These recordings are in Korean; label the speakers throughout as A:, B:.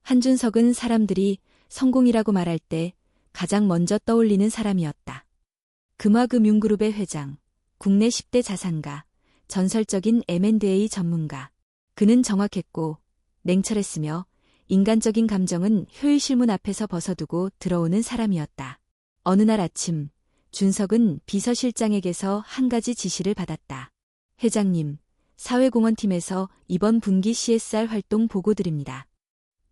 A: 한준석은 사람들이 성공이라고 말할 때 가장 먼저 떠올리는 사람이었다. 금화금융그룹의 회장, 국내 10대 자산가, 전설적인 M&A 전문가. 그는 정확했고 냉철했으며 인간적인 감정은 효율실문 앞에서 벗어두고 들어오는 사람이었다. 어느 날 아침, 준석은 비서실장에게서 한 가지 지시를 받았다. 회장님, 사회공헌팀에서 이번 분기 CSR 활동 보고 드립니다.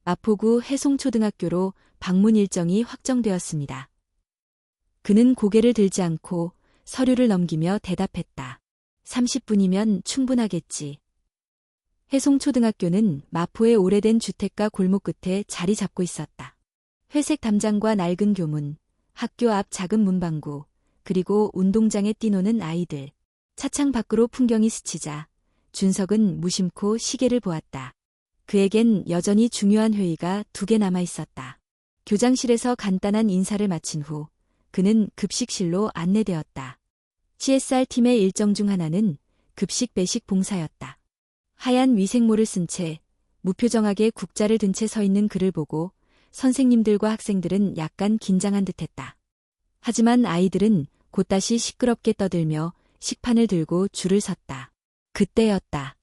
A: 마포구 해송초등학교로 방문 일정이 확정되었습니다. 그는 고개를 들지 않고 서류를 넘기며 대답했다. 30분이면 충분하겠지. 해송초등학교는 마포의 오래된 주택가 골목 끝에 자리 잡고 있었다. 회색 담장과 낡은 교문, 학교 앞 작은 문방구, 그리고 운동장에 뛰노는 아이들. 차창 밖으로 풍경이 스치자 준석은 무심코 시계를 보았다. 그에겐 여전히 중요한 회의가 2개 남아 있었다. 교장실에서 간단한 인사를 마친 후 그는 급식실로 안내되었다. CSR팀의 일정 중 하나는 급식 배식 봉사였다. 하얀 위생모를 쓴 채 무표정하게 국자를 든 채 서 있는 그를 보고 선생님들과 학생들은 약간 긴장한 듯했다. 하지만 아이들은 곧다시 시끄럽게 떠들며 식판을 들고 줄을 섰다. 그때였다.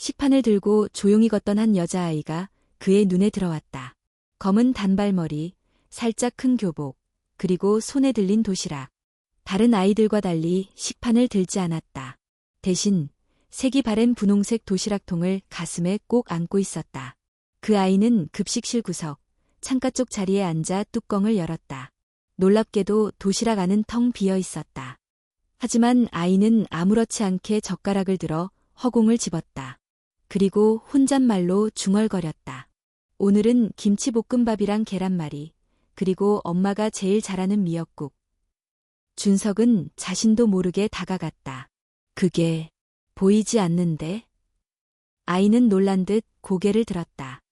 A: 식판을 들고 조용히 걷던 한 여자아이가 그의 눈에 들어왔다. 검은 단발머리, 살짝 큰 교복, 그리고 손에 들린 도시락. 다른 아이들과 달리 식판을 들지 않았다. 대신 색이 바랜 분홍색 도시락통을 가슴에 꼭 안고 있었다. 그 아이는 급식실 구석, 창가 쪽 자리에 앉아 뚜껑을 열었다. 놀랍게도 도시락 안은 텅 비어 있었다. 하지만 아이는 아무렇지 않게 젓가락을 들어 허공을 집었다. 그리고 혼잣말로 중얼거렸다. 오늘은 김치볶음밥이랑 계란말이, 그리고 엄마가 제일 잘하는 미역국. 준석은 자신도 모르게 다가갔다. 그게 보이지 않는데? 아이는 놀란 듯 고개를 들었다.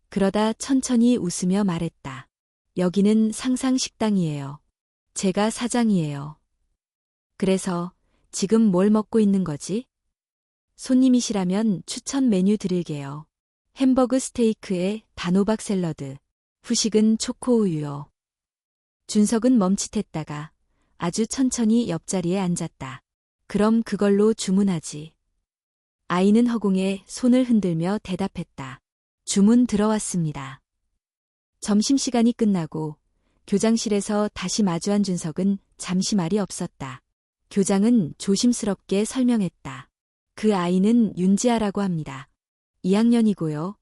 A: 그러다 천천히 웃으며 말했다. 여기는 상상식당이에요. 제가 사장이에요. 그래서 지금 뭘 먹고 있는 거지? 손님이시라면 추천 메뉴 드릴게요. 햄버거 스테이크에 단호박 샐러드, 후식은 초코우유요. 준석은 멈칫했다가 아주 천천히 옆자리에 앉았다. 그럼 그걸로 주문하지. 아이는 허공에 손을 흔들며 대답했다. 주문 들어왔습니다. 점심시간이 끝나고 교장실에서 다시 마주한 준석은 잠시 말이 없었다. 교장은 조심스럽게 설명했다. 그 아이는 윤지아라고 합니다. 2학년이고요.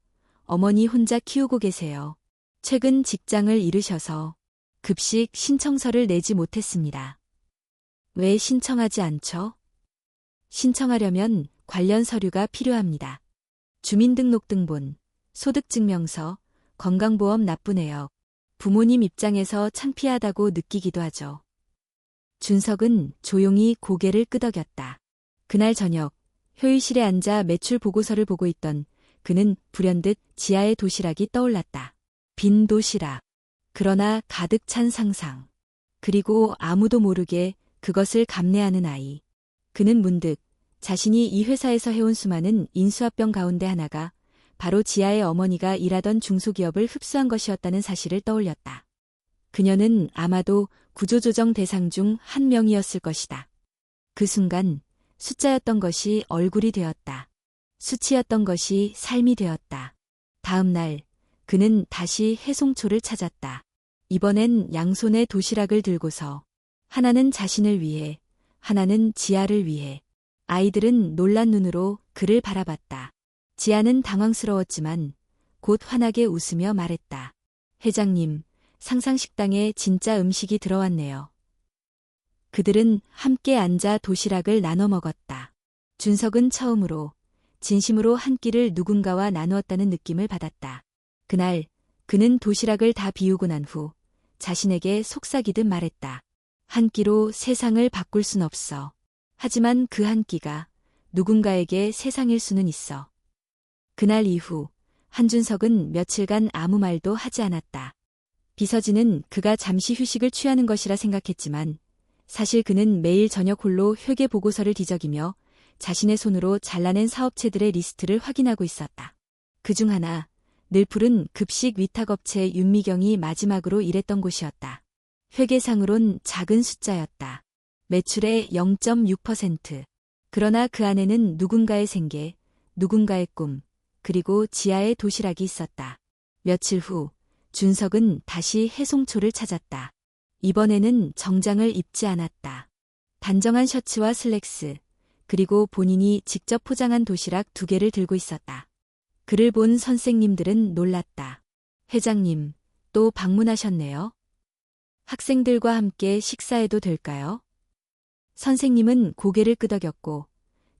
A: 어머니 혼자 키우고 계세요. 최근 직장을 잃으셔서 급식 신청서를 내지 못했습니다. 왜 신청하지 않죠? 신청하려면 관련 서류가 필요합니다. 주민등록등본, 소득증명서, 건강보험 납부내역. 부모님 입장에서 창피하다고 느끼기도 하죠. 준석은 조용히 고개를 끄덕였다. 그날 저녁, 회의실에 앉아 매출 보고서를 보고 있던 그는 불현듯 지아의 도시락이 떠올랐다. 빈 도시락. 그러나 가득 찬 상상. 그리고 아무도 모르게 그것을 감내하는 아이. 그는 문득 자신이 이 회사에서 해온 수많은 인수합병 가운데 하나가 바로 지아의 어머니가 일하던 중소기업을 흡수한 것이었다는 사실을 떠올렸다. 그녀는 아마도 구조조정 대상 중 한 명이었을 것이다. 그 순간 숫자였던 것이 얼굴이 되었다. 수치였던 것이 삶이 되었다. 다음 날 그는 다시 해송초를 찾았다. 이번엔 양손에 도시락을 들고서 하나는 자신을 위해, 하나는 지아를 위해. 아이들은 놀란 눈으로 그를 바라봤다. 지아는 당황스러웠지만 곧 환하게 웃으며 말했다. 회장님, 상상식당에 진짜 음식이 들어왔네요. 그들은 함께 앉아 도시락을 나눠 먹었다. 준석은 처음으로 진심으로 한 끼를 누군가와 나누었다는 느낌을 받았다. 그날 그는 도시락을 다 비우고 난 후 자신에게 속삭이듯 말했다. 한 끼로 세상을 바꿀 순 없어. 하지만 그 한 끼가 누군가에게 세상일 수는 있어. 그날 이후 한준석은 며칠간 아무 말도 하지 않았다. 비서진은 그가 잠시 휴식을 취하는 것이라 생각했지만 사실 그는 매일 저녁 홀로 회계 보고서를 뒤적이며 자신의 손으로 잘라낸 사업체들의 리스트를 확인하고 있었다. 그중 하나, 늘 푸른 급식 위탁업체 윤미경이 마지막으로 일했던 곳이었다. 회계상으론 작은 숫자였다. 매출의 0.6%. 그러나 그 안에는 누군가의 생계, 누군가의 꿈, 그리고 지하의 도시락이 있었다. 며칠 후 준석은 다시 해송초를 찾았다. 이번에는 정장을 입지 않았다. 단정한 셔츠와 슬랙스, 그리고 본인이 직접 포장한 도시락 2개를 들고 있었다. 그를 본 선생님들은 놀랐다. 회장님, 또 방문하셨네요. 학생들과 함께 식사해도 될까요? 선생님은 고개를 끄덕였고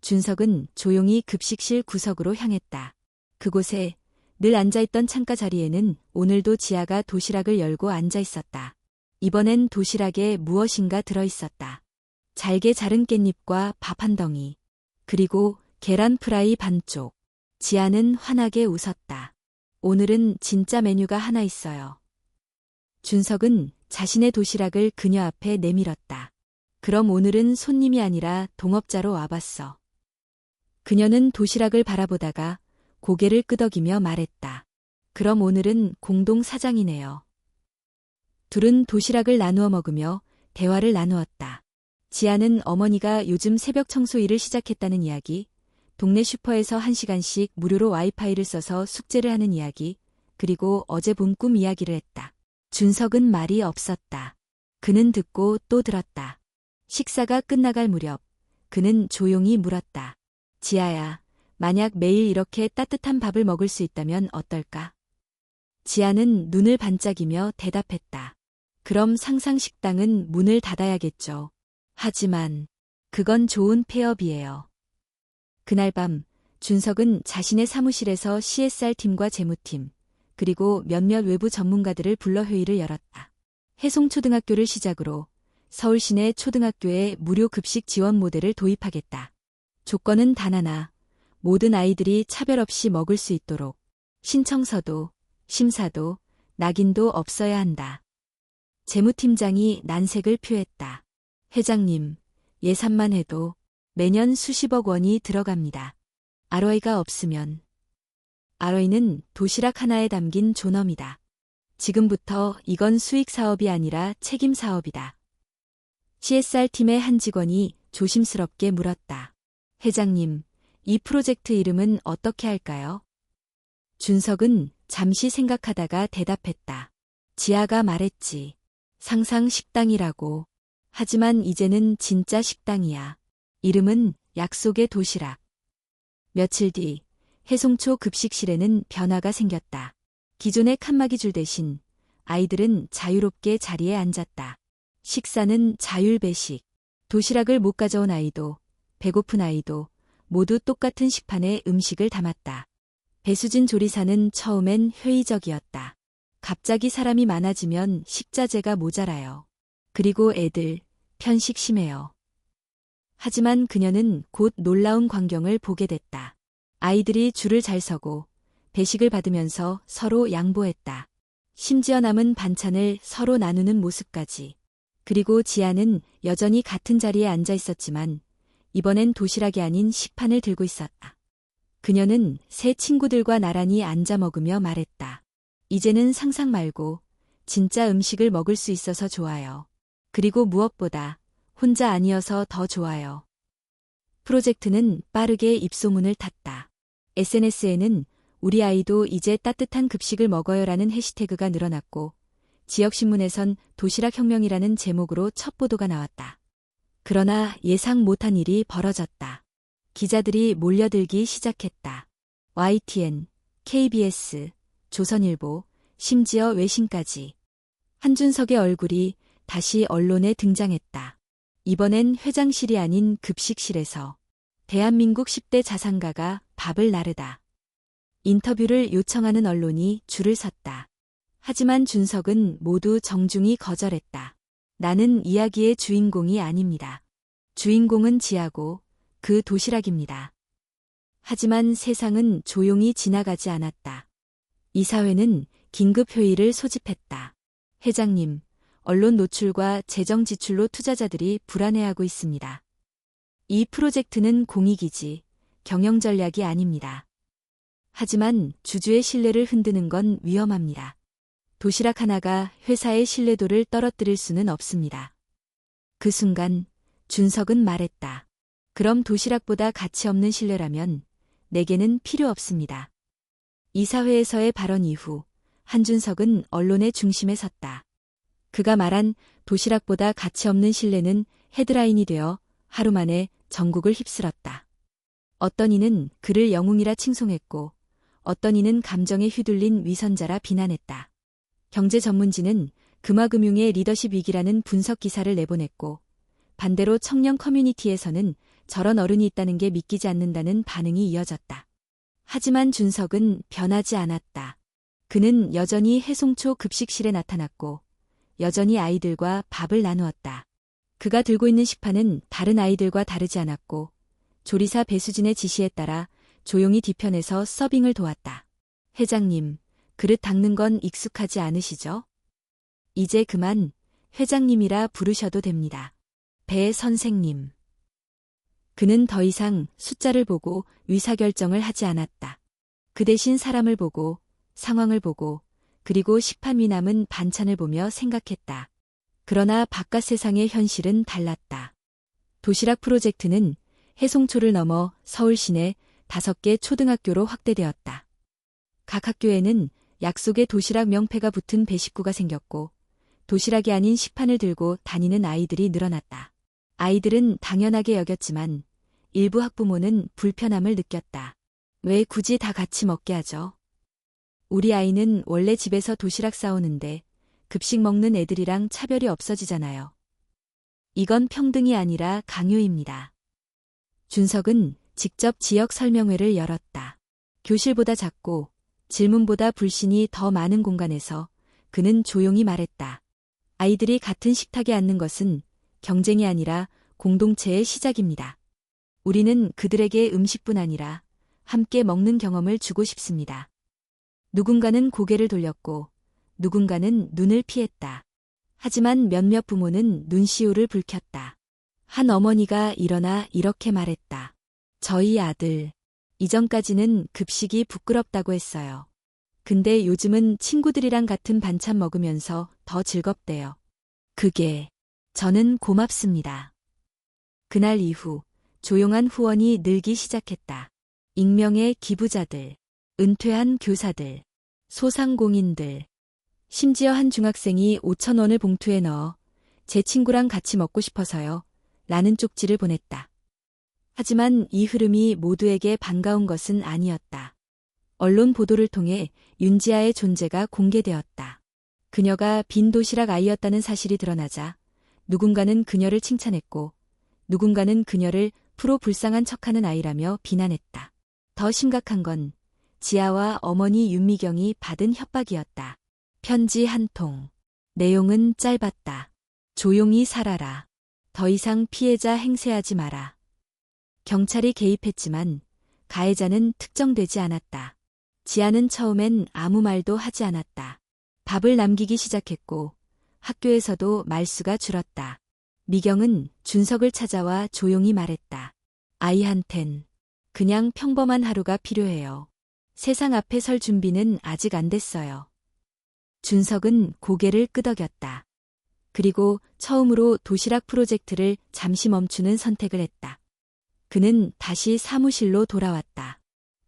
A: 준석은 조용히 급식실 구석으로 향했다. 그곳에 늘 앉아있던 창가 자리에는 오늘도 지아가 도시락을 열고 앉아 있었다. 이번엔 도시락에 무엇인가 들어있었다. 잘게 자른 깻잎과 밥 한 덩이, 그리고 계란 프라이 반쪽. 지아는 환하게 웃었다. 오늘은 진짜 메뉴가 하나 있어요. 준석은 자신의 도시락을 그녀 앞에 내밀었다. 그럼 오늘은 손님이 아니라 동업자로 와봤어. 그녀는 도시락을 바라보다가 고개를 끄덕이며 말했다. 그럼 오늘은 공동 사장이네요. 둘은 도시락을 나누어 먹으며 대화를 나누었다. 지아는 어머니가 요즘 새벽 청소 일을 시작했다는 이야기, 동네 슈퍼에서 1시간씩 무료로 와이파이를 써서 숙제를 하는 이야기, 그리고 어제 본 꿈 이야기를 했다. 준석은 말이 없었다. 그는 듣고 또 들었다. 식사가 끝나갈 무렵 그는 조용히 물었다. 지아야, 만약 매일 이렇게 따뜻한 밥을 먹을 수 있다면 어떨까? 지아는 눈을 반짝이며 대답했다. 그럼 상상식당은 문을 닫아야겠죠. 하지만 그건 좋은 폐업이에요. 그날 밤 준석은 자신의 사무실에서 CSR팀과 재무팀, 그리고 몇몇 외부 전문가들을 불러 회의를 열었다. 해송초등학교를 시작으로 서울 시내 초등학교에 무료 급식 지원 모델을 도입하겠다. 조건은 단 하나, 모든 아이들이 차별 없이 먹을 수 있도록 신청서도, 심사도, 낙인도 없어야 한다. 재무팀장이 난색을 표했다. 회장님, 예산만 해도 매년 수십억 원이 들어갑니다. ROI가 없으면. ROI는 도시락 하나에 담긴 존엄이다. 지금부터 이건 수익 사업이 아니라 책임 사업이다. CSR팀의 한 직원이 조심스럽게 물었다. 회장님, 이 프로젝트 이름은 어떻게 할까요? 준석은 잠시 생각하다가 대답했다. 지아가 말했지. 상상 식당이라고. 하지만 이제는 진짜 식당이야. 이름은 약속의 도시락. 며칠 뒤 해송초 급식실에는 변화가 생겼다. 기존의 칸막이 줄 대신 아이들은 자유롭게 자리에 앉았다. 식사는 자율배식. 도시락을 못 가져온 아이도, 배고픈 아이도 모두 똑같은 식판에 음식을 담았다. 배수진 조리사는 처음엔 회의적이었다. 갑자기 사람이 많아지면 식자재가 모자라요. 그리고 애들, 편식 심해요. 하지만 그녀는 곧 놀라운 광경을 보게 됐다. 아이들이 줄을 잘 서고 배식을 받으면서 서로 양보했다. 심지어 남은 반찬을 서로 나누는 모습까지. 그리고 지아는 여전히 같은 자리에 앉아 있었지만 이번엔 도시락이 아닌 식판을 들고 있었다. 그녀는 새 친구들과 나란히 앉아 먹으며 말했다. 이제는 상상 말고 진짜 음식을 먹을 수 있어서 좋아요. 그리고 무엇보다 혼자 아니어서 더 좋아요. 프로젝트는 빠르게 입소문을 탔다. SNS에는 우리 아이도 이제 따뜻한 급식을 먹어요라는 해시태그가 늘어났고 지역신문에선 도시락혁명이라는 제목으로 첫 보도가 나왔다. 그러나 예상 못한 일이 벌어졌다. 기자들이 몰려들기 시작했다. YTN, KBS, 조선일보, 심지어 외신까지. 한준석의 얼굴이 다시 언론에 등장했다. 이번엔 회장실이 아닌 급식실에서 대한민국 10대 자산가가 밥을 나르다. 인터뷰를 요청하는 언론이 줄을 섰다. 하지만 준석은 모두 정중히 거절했다. 나는 이야기의 주인공이 아닙니다. 주인공은 지하고 그 도시락입니다. 하지만 세상은 조용히 지나가지 않았다. 이사회는 긴급회의를 소집했다. 회장님, 언론 노출과 재정 지출로 투자자들이 불안해하고 있습니다. 이 프로젝트는 공익이지 경영 전략이 아닙니다. 하지만 주주의 신뢰를 흔드는 건 위험합니다. 도시락 하나가 회사의 신뢰도를 떨어뜨릴 수는 없습니다. 그 순간 준석은 말했다. 그럼 도시락보다 가치 없는 신뢰라면 내게는 필요 없습니다. 이사회에서의 발언 이후 한준석은 언론의 중심에 섰다. 그가 말한 도시락보다 가치 없는 신뢰는 헤드라인이 되어 하루 만에 전국을 휩쓸었다. 어떤 이는 그를 영웅이라 칭송했고 어떤 이는 감정에 휘둘린 위선자라 비난했다. 경제 전문지는 금화금융의 리더십 위기라는 분석 기사를 내보냈고 반대로 청년 커뮤니티에서는 저런 어른이 있다는 게 믿기지 않는다는 반응이 이어졌다. 하지만 준석은 변하지 않았다. 그는 여전히 해송초 급식실에 나타났고 여전히 아이들과 밥을 나누었다. 그가 들고 있는 식판은 다른 아이들과 다르지 않았고 조리사 배수진의 지시에 따라 조용히 뒤편에서 서빙을 도왔다. 회장님, 그릇 닦는 건 익숙하지 않으시죠? 이제 그만 회장님이라 부르셔도 됩니다. 배 선생님. 그는 더 이상 숫자를 보고 의사결정을 하지 않았다. 그 대신 사람을 보고 상황을 보고 그리고 식판 위 남은 반찬을 보며 생각했다. 그러나 바깥 세상의 현실은 달랐다. 도시락 프로젝트는 해송초를 넘어 서울 시내 5개 초등학교로 확대되었다. 각 학교에는 약속의 도시락 명패가 붙은 배식구가 생겼고 도시락이 아닌 식판을 들고 다니는 아이들이 늘어났다. 아이들은 당연하게 여겼지만 일부 학부모는 불편함을 느꼈다. 왜 굳이 다 같이 먹게 하죠? 우리 아이는 원래 집에서 도시락 싸오는데 급식 먹는 애들이랑 차별이 없어지잖아요. 이건 평등이 아니라 강요입니다. 준석은 직접 지역 설명회를 열었다. 교실보다 작고 질문보다 불신이 더 많은 공간에서 그는 조용히 말했다. 아이들이 같은 식탁에 앉는 것은 경쟁이 아니라 공동체의 시작입니다. 우리는 그들에게 음식뿐 아니라 함께 먹는 경험을 주고 싶습니다. 누군가는 고개를 돌렸고 누군가는 눈을 피했다. 하지만 몇몇 부모는 눈시울을 붉혔다. 한 어머니가 일어나 이렇게 말했다. 저희 아들, 이전까지는 급식이 부끄럽다고 했어요. 근데 요즘은 친구들이랑 같은 반찬 먹으면서 더 즐겁대요. 그게 저는 고맙습니다. 그날 이후 조용한 후원이 늘기 시작했다. 익명의 기부자들, 은퇴한 교사들, 소상공인들, 심지어 한 중학생이 5,000원을 봉투에 넣어 제 친구랑 같이 먹고 싶어서요. 라는 쪽지를 보냈다. 하지만 이 흐름이 모두에게 반가운 것은 아니었다. 언론 보도를 통해 윤지아의 존재가 공개되었다. 그녀가 빈 도시락 아이였다는 사실이 드러나자 누군가는 그녀를 칭찬했고 누군가는 그녀를 프로 불쌍한 척하는 아이라며 비난했다. 더 심각한 건 지아와 어머니 윤미경이 받은 협박이었다. 편지 한 통. 내용은 짧았다. 조용히 살아라. 더 이상 피해자 행세하지 마라. 경찰이 개입했지만 가해자는 특정되지 않았다. 지아는 처음엔 아무 말도 하지 않았다. 밥을 남기기 시작했고 학교에서도 말수가 줄었다. 미경은 준석을 찾아와 조용히 말했다. 아이한텐 그냥 평범한 하루가 필요해요. 세상 앞에 설 준비는 아직 안 됐어요. 준석은 고개를 끄덕였다. 그리고 처음으로 도시락 프로젝트를 잠시 멈추는 선택을 했다. 그는 다시 사무실로 돌아왔다.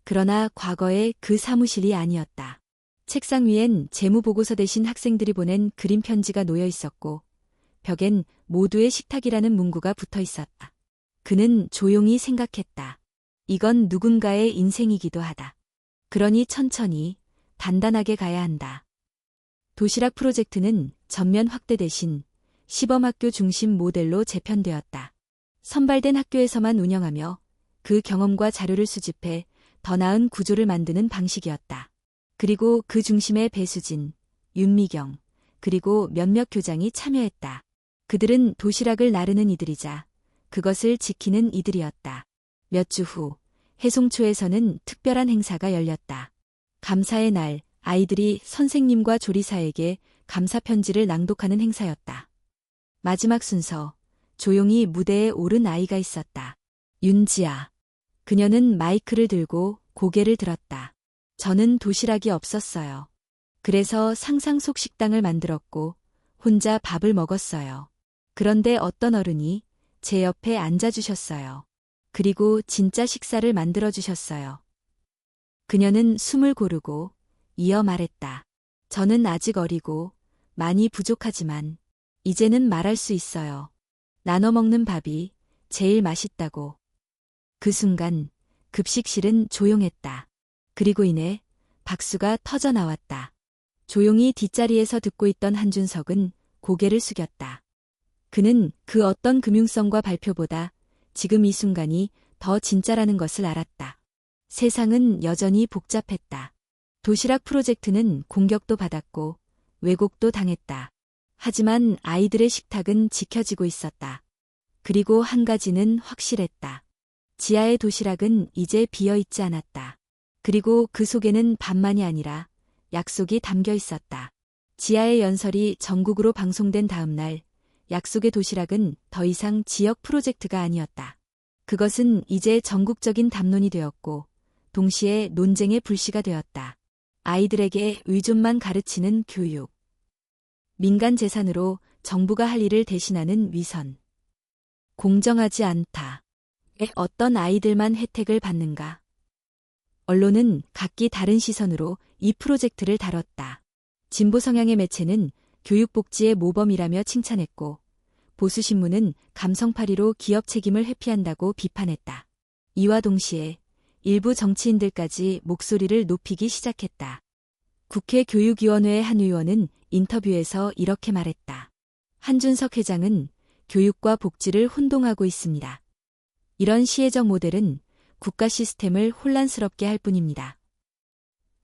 A: 그러나 과거의 그 사무실이 아니었다. 책상 위엔 재무보고서 대신 학생들이 보낸 그림 편지가 놓여 있었고 벽엔 모두의 식탁이라는 문구가 붙어 있었다. 그는 조용히 생각했다. 이건 누군가의 인생이기도 하다. 그러니 천천히 단단하게 가야 한다. 도시락 프로젝트는 전면 확대 대신 시범학교 중심 모델로 재편되었다. 선발된 학교에서만 운영하며 그 경험과 자료를 수집해 더 나은 구조를 만드는 방식이었다. 그리고 그 중심에 배수진, 윤미경, 그리고 몇몇 교장이 참여했다. 그들은 도시락을 나르는 이들이자 그것을 지키는 이들이었다. 몇 주 후 해송초에서는 특별한 행사가 열렸다. 감사의 날, 아이들이 선생님과 조리사에게 감사 편지를 낭독하는 행사였다. 마지막 순서, 조용히 무대에 오른 아이가 있었다. 윤지아. 그녀는 마이크를 들고 고개를 들었다. 저는 도시락이 없었어요. 그래서 상상 속 식당을 만들었고 혼자 밥을 먹었어요. 그런데 어떤 어른이 제 옆에 앉아주셨어요. 그리고 진짜 식사를 만들어주셨어요. 그녀는 숨을 고르고 이어 말했다. 저는 아직 어리고 많이 부족하지만 이제는 말할 수 있어요. 나눠 먹는 밥이 제일 맛있다고. 그 순간 급식실은 조용했다. 그리고 이내 박수가 터져 나왔다. 조용히 뒷자리에서 듣고 있던 한준석은 고개를 숙였다. 그는 그 어떤 금융성과 발표보다 지금 이 순간이 더 진짜라는 것을 알았다. 세상은 여전히 복잡했다. 도시락 프로젝트는 공격도 받았고 왜곡도 당했다. 하지만 아이들의 식탁은 지켜지고 있었다. 그리고 한 가지는 확실했다. 지하의 도시락은 이제 비어있지 않았다. 그리고 그 속에는 밥만이 아니라 약속이 담겨 있었다. 지하의 연설이 전국으로 방송된 다음 날, 약속의 도시락은 더 이상 지역 프로젝트가 아니었다. 그것은 이제 전국적인 담론이 되었고, 동시에 논쟁의 불씨가 되었다. 아이들에게 의존만 가르치는 교육. 민간 재산으로 정부가 할 일을 대신하는 위선. 공정하지 않다. 어떤 아이들만 혜택을 받는가? 언론은 각기 다른 시선으로 이 프로젝트를 다뤘다. 진보 성향의 매체는 교육복지의 모범이라며 칭찬했고, 보수신문은 감성파리로 기업 책임을 회피한다고 비판했다. 이와 동시에 일부 정치인들까지 목소리를 높이기 시작했다. 국회 교육위원회의 한 의원은 인터뷰에서 이렇게 말했다. 한준석 회장은 교육과 복지를 혼동하고 있습니다. 이런 시혜적 모델은 국가 시스템을 혼란스럽게 할 뿐입니다.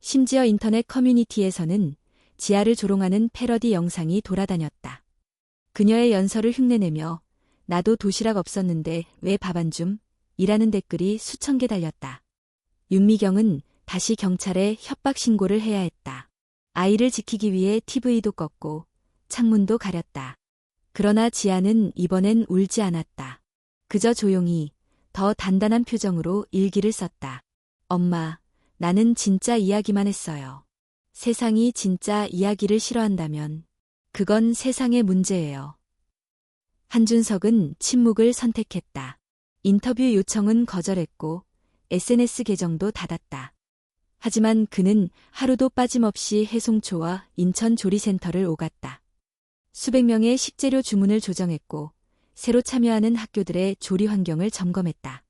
A: 심지어 인터넷 커뮤니티에서는 지하를 조롱하는 패러디 영상이 돌아다녔다. 그녀의 연설을 흉내내며 나도 도시락 없었는데 왜 밥 안 줌? 이라는 댓글이 수천 개 달렸다. 윤미경은 다시 경찰에 협박 신고를 해야 했다. 아이를 지키기 위해 TV도 껐고 창문도 가렸다. 그러나 지아는 이번엔 울지 않았다. 그저 조용히 더 단단한 표정으로 일기를 썼다. 엄마, 나는 진짜 이야기만 했어요. 세상이 진짜 이야기를 싫어한다면 그건 세상의 문제예요. 한준석은 침묵을 선택했다. 인터뷰 요청은 거절했고 SNS 계정도 닫았다. 하지만 그는 하루도 빠짐없이 해송초와 인천 조리센터를 오갔다. 수백 명의 식재료 주문을 조정했고 새로 참여하는 학교들의 조리 환경을 점검했다.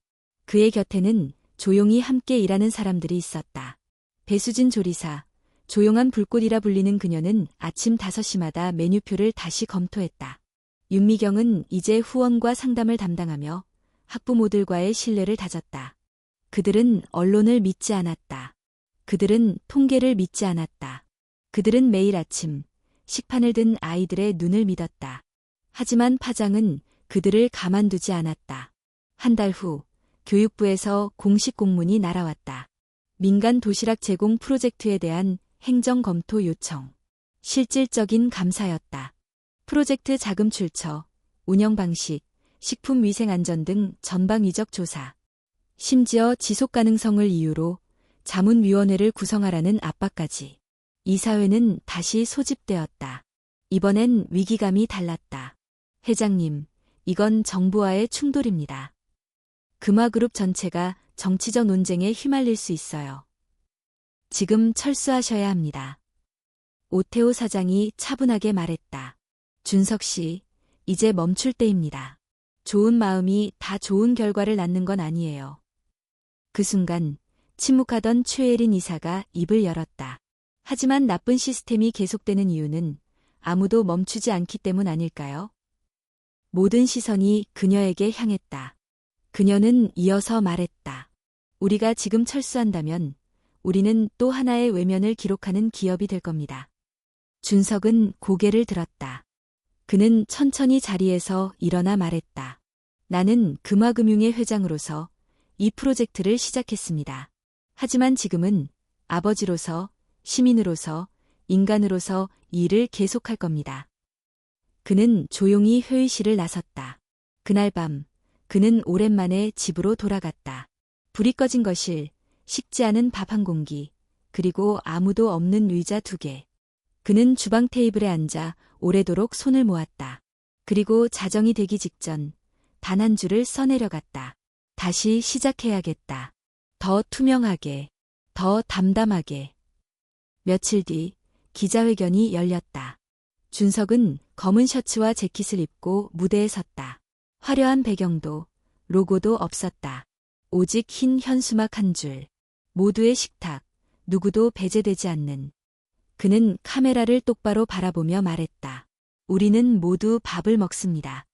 A: 그의 곁에는 조용히 함께 일하는 사람들이 있었다. 배수진 조리사, 조용한 불꽃이라 불리는 그녀는 아침 5시마다 메뉴표를 다시 검토했다. 윤미경은 이제 후원과 상담을 담당하며 학부모들과의 신뢰를 다졌다. 그들은 언론을 믿지 않았다. 그들은 통계를 믿지 않았다. 그들은 매일 아침 식판을 든 아이들의 눈을 믿었다. 하지만 파장은 그들을 가만두지 않았다. 한 달 후 교육부에서 공식 공문이 날아왔다. 민간 도시락 제공 프로젝트에 대한 행정 검토 요청. 실질적인 감사였다. 프로젝트 자금 출처, 운영 방식, 식품 위생 안전 등 전방 위적 조사. 심지어 지속 가능성을 이유로 자문위원회를 구성하라는 압박까지. 이사회는 다시 소집되었다. 이번엔 위기감이 달랐다. 회장님, 이건 정부와의 충돌입니다. 금화그룹 전체가 정치적 논쟁에 휘말릴 수 있어요. 지금 철수하셔야 합니다. 오태호 사장이 차분하게 말했다. 준석 씨, 이제 멈출 때입니다. 좋은 마음이 다 좋은 결과를 낳는 건 아니에요. 그 순간 침묵하던 최혜린 이사가 입을 열었다. 하지만 나쁜 시스템이 계속되는 이유는 아무도 멈추지 않기 때문 아닐까요? 모든 시선이 그녀에게 향했다. 그녀는 이어서 말했다. 우리가 지금 철수한다면 우리는 또 하나의 외면을 기록하는 기업이 될 겁니다. 준석은 고개를 들었다. 그는 천천히 자리에서 일어나 말했다. 나는 금화금융의 회장으로서 이 프로젝트를 시작했습니다. 하지만 지금은 아버지로서, 시민으로서, 인간으로서 이 일을 계속할 겁니다. 그는 조용히 회의실을 나섰다. 그날 밤, 그는 오랜만에 집으로 돌아갔다. 불이 꺼진 거실, 식지 않은 밥 한 공기, 그리고 아무도 없는 의자 2개. 그는 주방 테이블에 앉아 오래도록 손을 모았다. 그리고 자정이 되기 직전 단 한 줄을 써내려갔다. 다시 시작해야겠다. 더 투명하게, 더 담담하게. 며칠 뒤 기자회견이 열렸다. 준석은 검은 셔츠와 재킷을 입고 무대에 섰다. 화려한 배경도 로고도 없었다. 오직 흰 현수막 한 줄. 모두의 식탁, 누구도 배제되지 않는. 그는 카메라를 똑바로 바라보며 말했다. 우리는 모두 밥을 먹습니다.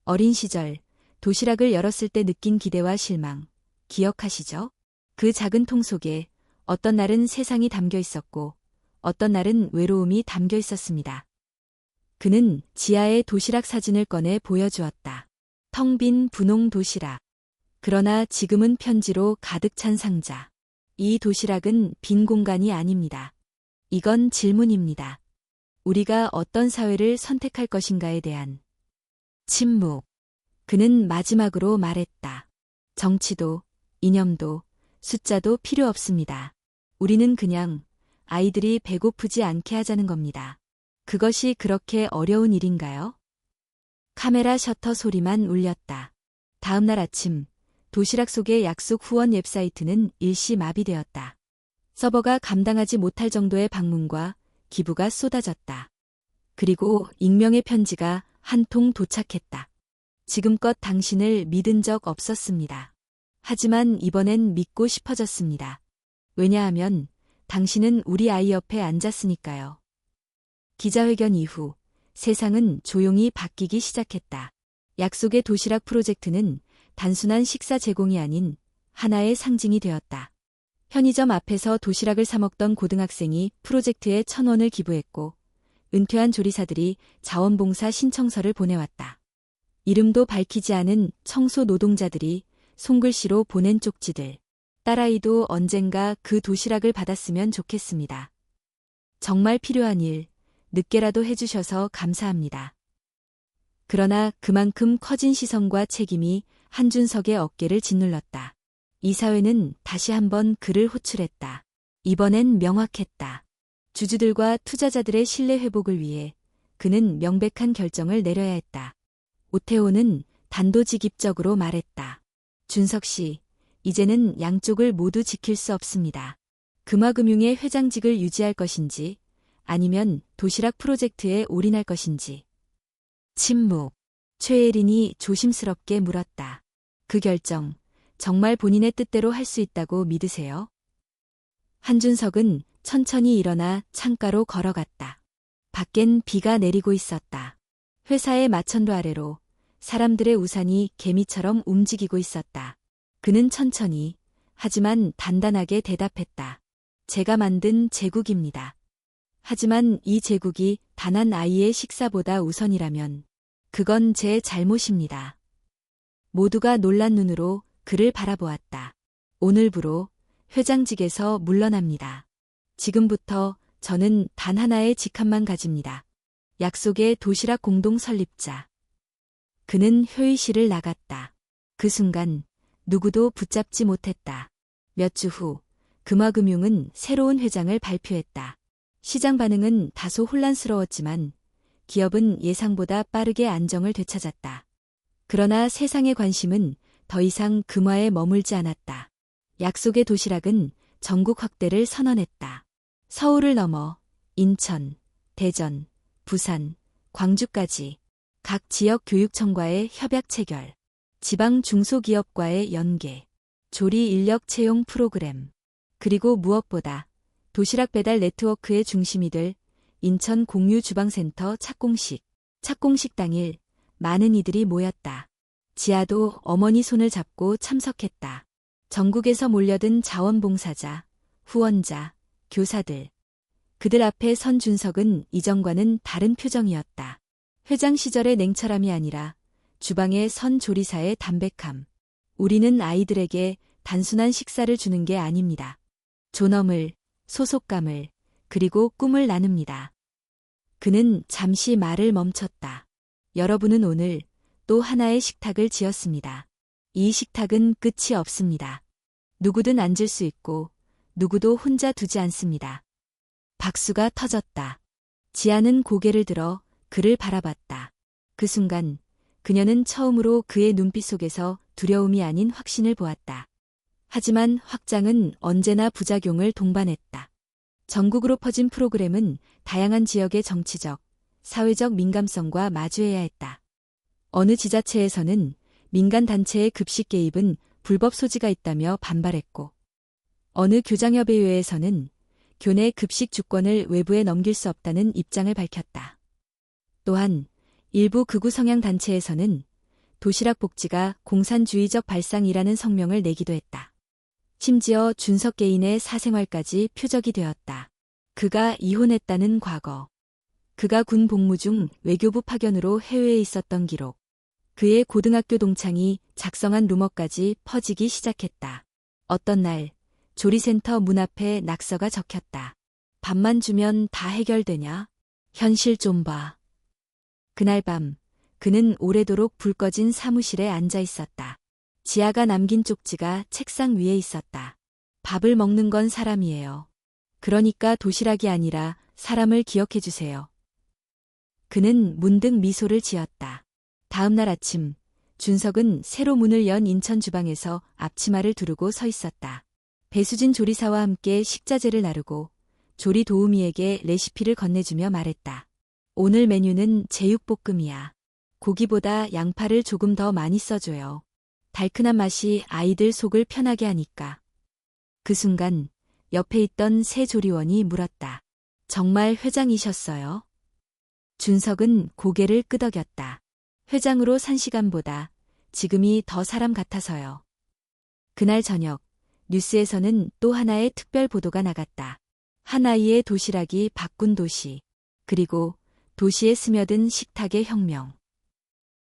A: 어린 시절 도시락을 열었을 때 느낀 기대와 실망, 기억하시죠? 그 작은 통 속에 어떤 날은 세상이 담겨 있었고 어떤 날은 외로움이 담겨 있었습니다. 그는 지하의 도시락 사진을 꺼내 보여주었다. 텅 빈 분홍 도시락. 그러나 지금은 편지로 가득 찬 상자. 이 도시락은 빈 공간이 아닙니다. 이건 질문입니다. 우리가 어떤 사회를 선택할 것인가에 대한 침묵. 그는 마지막으로 말했다. 정치도, 이념도, 숫자도 필요 없습니다. 우리는 그냥 아이들이 배고프지 않게 하자는 겁니다. 그것이 그렇게 어려운 일인가요? 카메라 셔터 소리만 울렸다. 다음 날 아침, 도시락 속의 약속 후원 웹사이트는 일시 마비되었다. 서버가 감당하지 못할 정도의 방문과 기부가 쏟아졌다. 그리고 익명의 편지가 한 통 도착했다. 지금껏 당신을 믿은 적 없었습니다. 하지만 이번엔 믿고 싶어졌습니다. 왜냐하면 당신은 우리 아이 옆에 앉았으니까요. 기자회견 이후 세상은 조용히 바뀌기 시작했다. 약속의 도시락 프로젝트는 단순한 식사 제공이 아닌 하나의 상징이 되었다. 편의점 앞에서 도시락을 사 먹던 고등학생이 프로젝트에 1,000원을 기부했고 은퇴한 조리사들이 자원봉사 신청서를 보내왔다. 이름도 밝히지 않은 청소 노동자들이 손글씨로 보낸 쪽지들. 딸아이도 언젠가 그 도시락을 받았으면 좋겠습니다. 정말 필요한 일, 늦게라도 해주셔서 감사합니다. 그러나 그만큼 커진 시선과 책임이 한준석의 어깨를 짓눌렀다. 이 사회는 다시 한번 그를 호출했다. 이번엔 명확했다. 주주들과 투자자들의 신뢰 회복을 위해 그는 명백한 결정을 내려야 했다. 오태호는 단도직입적으로 말했다. 준석 씨, 이제는 양쪽을 모두 지킬 수 없습니다. 금화금융의 회장직을 유지할 것인지 아니면 도시락 프로젝트에 올인할 것인지. 침묵. 최예린이 조심스럽게 물었다. 그 결정, 정말 본인의 뜻대로 할 수 있다고 믿으세요? 한준석은 천천히 일어나 창가로 걸어갔다. 밖엔 비가 내리고 있었다. 회사의 마천루 아래로 사람들의 우산이 개미처럼 움직이고 있었다. 그는 천천히, 하지만 단단하게 대답했다. 제가 만든 제국입니다. 하지만 이 제국이 단 한 아이의 식사보다 우선이라면 그건 제 잘못입니다. 모두가 놀란 눈으로 그를 바라보았다. 오늘부로 회장직에서 물러납니다. 지금부터 저는 단 하나의 직함만 가집니다. 약속의 도시락 공동 설립자. 그는 회의실을 나갔다. 그 순간 누구도 붙잡지 못했다. 몇 주 후 금화금융은 새로운 회장을 발표했다. 시장 반응은 다소 혼란스러웠지만 기업은 예상보다 빠르게 안정을 되찾았다. 그러나 세상의 관심은 더 이상 금화에 머물지 않았다. 약속의 도시락은 전국 확대를 선언했다. 서울을 넘어 인천, 대전, 부산, 광주까지 각 지역 교육청과의 협약 체결, 지방 중소기업과의 연계, 조리 인력 채용 프로그램, 그리고 무엇보다 도시락 배달 네트워크의 중심이 될 인천 공유 주방센터 착공식. 착공식 당일 많은 이들이 모였다. 지아도 어머니 손을 잡고 참석했다. 전국에서 몰려든 자원봉사자, 후원자, 교사들. 그들 앞에 선 준석은 이전과는 다른 표정이었다. 회장 시절의 냉철함이 아니라 주방에 선 조리사의 담백함. 우리는 아이들에게 단순한 식사를 주는 게 아닙니다. 존엄을, 소속감을, 그리고 꿈을 나눕니다. 그는 잠시 말을 멈췄다. 여러분은 오늘 또 하나의 식탁을 지었습니다. 이 식탁은 끝이 없습니다. 누구든 앉을 수 있고 누구도 혼자 두지 않습니다. 박수가 터졌다. 지아는 고개를 들어 그를 바라봤다. 그 순간 그녀는 처음으로 그의 눈빛 속에서 두려움이 아닌 확신을 보았다. 하지만 확장은 언제나 부작용을 동반했다. 전국으로 퍼진 프로그램은 다양한 지역의 정치적, 사회적 민감성과 마주해야 했다. 어느 지자체에서는 민간 단체의 급식 개입은 불법 소지가 있다며 반발했고, 어느 교장협의회에서는 교내 급식 주권을 외부에 넘길 수 없다는 입장을 밝혔다. 또한 일부 극우 성향 단체에서는 도시락 복지가 공산주의적 발상이라는 성명을 내기도 했다. 심지어 준석 개인의 사생활까지 표적이 되었다. 그가 이혼했다는 과거, 그가 군 복무 중 외교부 파견으로 해외에 있었던 기록, 그의 고등학교 동창이 작성한 루머까지 퍼지기 시작했다. 어떤 날 조리센터 문 앞에 낙서가 적혔다. 밥만 주면 다 해결되냐? 현실 좀 봐. 그날 밤 그는 오래도록 불 꺼진 사무실에 앉아 있었다. 지아가 남긴 쪽지가 책상 위에 있었다. 밥을 먹는 건 사람이에요. 그러니까 도시락이 아니라 사람을 기억해 주세요. 그는 문득 미소를 지었다. 다음 날 아침, 준석은 새로 문을 연 인천 주방에서 앞치마를 두르고 서 있었다. 배수진 조리사와 함께 식자재를 나르고 조리 도우미에게 레시피를 건네주며 말했다. 오늘 메뉴는 제육볶음이야. 고기보다 양파를 조금 더 많이 써줘요. 달큰한 맛이 아이들 속을 편하게 하니까. 그 순간 옆에 있던 새 조리원이 물었다. 정말 회장이셨어요? 준석은 고개를 끄덕였다. 회장으로 산 시간보다 지금이 더 사람 같아서요. 그날 저녁 뉴스에서는 또 하나의 특별 보도가 나갔다. 한 아이의 도시락이 바꾼 도시, 그리고 도시에 스며든 식탁의 혁명.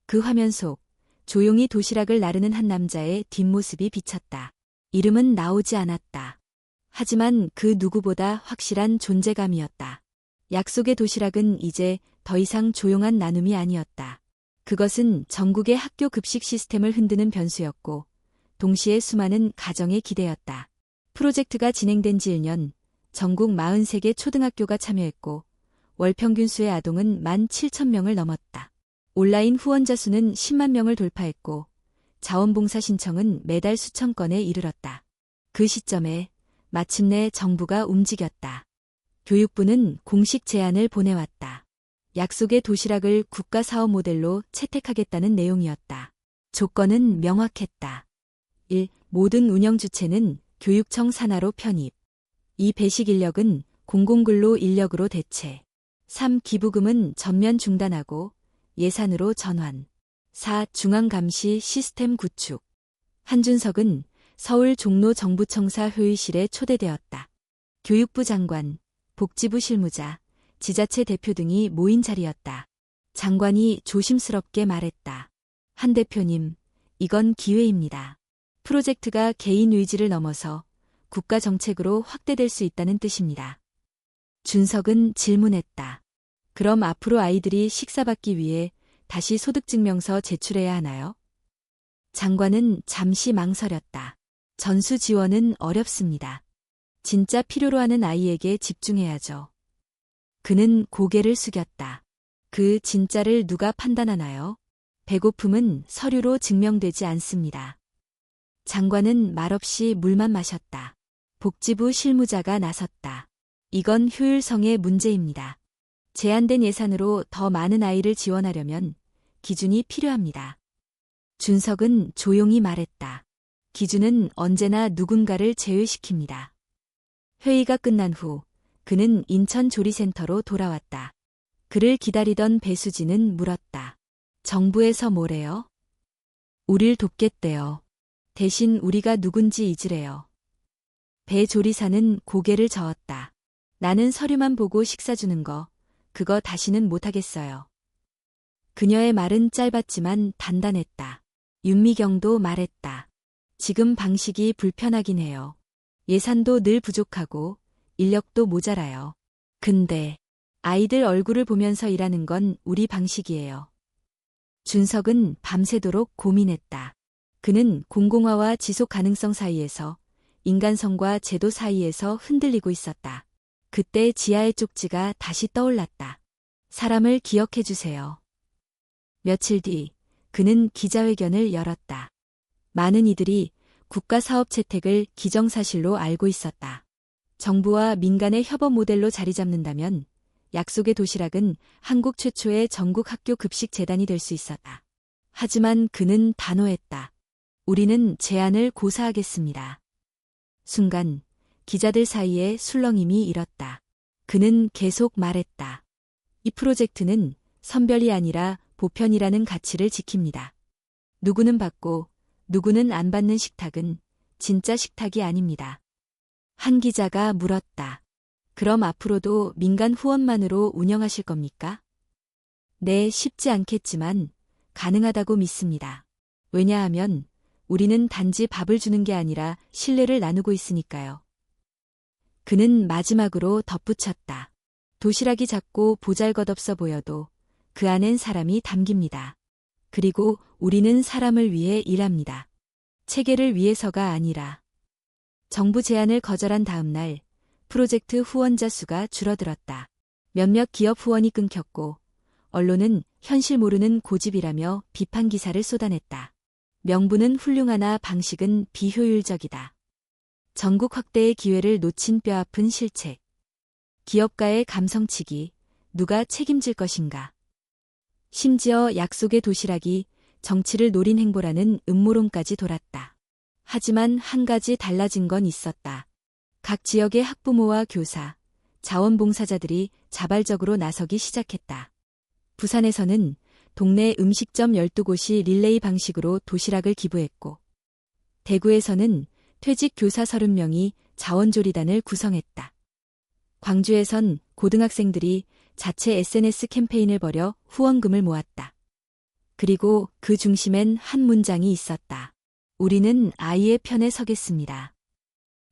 A: 그 화면 속 조용히 도시락을 나르는 한 남자의 뒷모습이 비쳤다. 이름은 나오지 않았다. 하지만 그 누구보다 확실한 존재감이었다. 약속의 도시락은 이제 더 이상 조용한 나눔이 아니었다. 그것은 전국의 학교 급식 시스템을 흔드는 변수였고, 동시에 수많은 가정의 기대였다. 프로젝트가 진행된 지 1년, 전국 43개 초등학교가 참여했고, 월 평균 수의 아동은 17,000명을 넘었다. 온라인 후원자 수는 10만 명을 돌파했고, 자원봉사 신청은 매달 수천 건에 이르렀다. 그 시점에 마침내 정부가 움직였다. 교육부는 공식 제안을 보내왔다. 약속의 도시락을 국가사업 모델로 채택하겠다는 내용이었다. 조건은 명확했다. 1. 모든 운영 주체는 교육청 산하로 편입. 2. 배식 인력은 공공근로 인력으로 대체. 3. 기부금은 전면 중단하고 예산으로 전환. 4. 중앙감시 시스템 구축. 한준석은 서울 종로 정부청사 회의실에 초대되었다. 교육부 장관, 복지부 실무자, 지자체 대표 등이 모인 자리였다. 장관이 조심스럽게 말했다. 한 대표님, 이건 기회입니다. 프로젝트가 개인 의지를 넘어서 국가 정책으로 확대될 수 있다는 뜻입니다. 준석은 질문했다. 그럼 앞으로 아이들이 식사받기 위해 다시 소득증명서 제출해야 하나요? 장관은 잠시 망설였다. 전수 지원은 어렵습니다. 진짜 필요로 하는 아이에게 집중해야죠. 그는 고개를 숙였다. 그 진짜를 누가 판단하나요? 배고픔은 서류로 증명되지 않습니다. 장관은 말없이 물만 마셨다. 복지부 실무자가 나섰다. 이건 효율성의 문제입니다. 제한된 예산으로 더 많은 아이를 지원하려면 기준이 필요합니다. 준석은 조용히 말했다. 기준은 언제나 누군가를 제외시킵니다. 회의가 끝난 후 그는 인천 조리센터로 돌아왔다. 그를 기다리던 배수진은 물었다. 정부에서 뭐래요? 우릴 돕겠대요. 대신 우리가 누군지 잊으래요. 배 조리사는 고개를 저었다. 나는 서류만 보고 식사 주는 거, 그거 다시는 못하겠어요. 그녀의 말은 짧았지만 단단했다. 윤미경도 말했다. 지금 방식이 불편하긴 해요. 예산도 늘 부족하고 인력도 모자라요. 근데 아이들 얼굴을 보면서 일하는 건 우리 방식이에요. 준석은 밤새도록 고민했다. 그는 공공화와 지속 가능성 사이에서 인간성과 제도 사이에서 흔들리고 있었다. 그때 지하의 쪽지가 다시 떠올랐다. 사람을 기억해 주세요. 며칠 뒤 그는 기자회견을 열었다. 많은 이들이 국가사업 채택을 기정사실로 알고 있었다. 정부와 민간의 협업 모델로 자리 잡는다면 약속의 도시락은 한국 최초의 전국 학교 급식 재단이 될 수 있었다. 하지만 그는 단호했다. 우리는 제안을 고사하겠습니다. 순간 기자들 사이에 술렁임이 일었다. 그는 계속 말했다. 이 프로젝트는 선별이 아니라 보편이라는 가치를 지킵니다. 누구는 받고 누구는 안 받는 식탁은 진짜 식탁이 아닙니다. 한 기자가 물었다. 그럼 앞으로도 민간 후원만으로 운영하실 겁니까? 네, 쉽지 않겠지만 가능하다고 믿습니다. 왜냐하면 우리는 단지 밥을 주는 게 아니라 신뢰를 나누고 있으니까요. 그는 마지막으로 덧붙였다. 도시락이 작고 보잘것없어 보여도 그 안엔 사람이 담깁니다. 그리고 우리는 사람을 위해 일합니다. 체계를 위해서가 아니라. 정부 제안을 거절한 다음 날 프로젝트 후원자 수가 줄어들었다. 몇몇 기업 후원이 끊겼고 언론은 현실 모르는 고집이라며 비판 기사를 쏟아냈다. 명분은 훌륭하나 방식은 비효율적이다. 전국 확대의 기회를 놓친 뼈아픈 실책. 기업가의 감성치기, 누가 책임질 것인가. 심지어 약속의 도시락이 정치를 노린 행보라는 음모론까지 돌았다. 하지만 한 가지 달라진 건 있었다. 각 지역의 학부모와 교사, 자원봉사자들이 자발적으로 나서기 시작했다. 부산에서는 동네 음식점 12곳이 릴레이 방식으로 도시락을 기부했고, 대구에서는 퇴직 교사 30명이 자원조리단을 구성했다. 광주에선 고등학생들이 자체 SNS 캠페인을 벌여 후원금을 모았다. 그리고 그 중심엔 한 문장이 있었다. 우리는 아이의 편에 서겠습니다.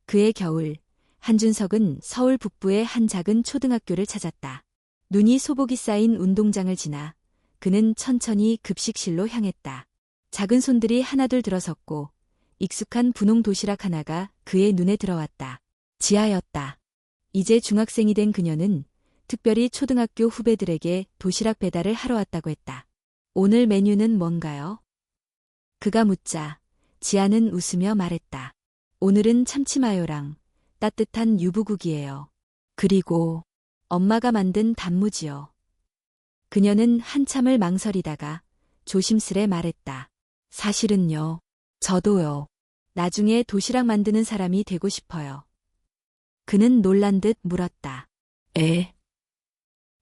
A: 그해 겨울, 한준석은 서울 북부의 한 작은 초등학교를 찾았다. 눈이 소복이 쌓인 운동장을 지나 그는 천천히 급식실로 향했다. 작은 손들이 하나둘 들어섰고 익숙한 분홍 도시락 하나가 그의 눈에 들어왔다. 지하였다. 이제 중학생이 된 그녀는 특별히 초등학교 후배들에게 도시락 배달을 하러 왔다고 했다. 오늘 메뉴는 뭔가요? 그가 묻자 지아는 웃으며 말했다. 오늘은 참치마요랑 따뜻한 유부국이에요. 그리고 엄마가 만든 단무지요. 그녀는 한참을 망설이다가 조심스레 말했다. 사실은요. 저도요. 나중에 도시락 만드는 사람이 되고 싶어요. 그는 놀란 듯 물었다. 에?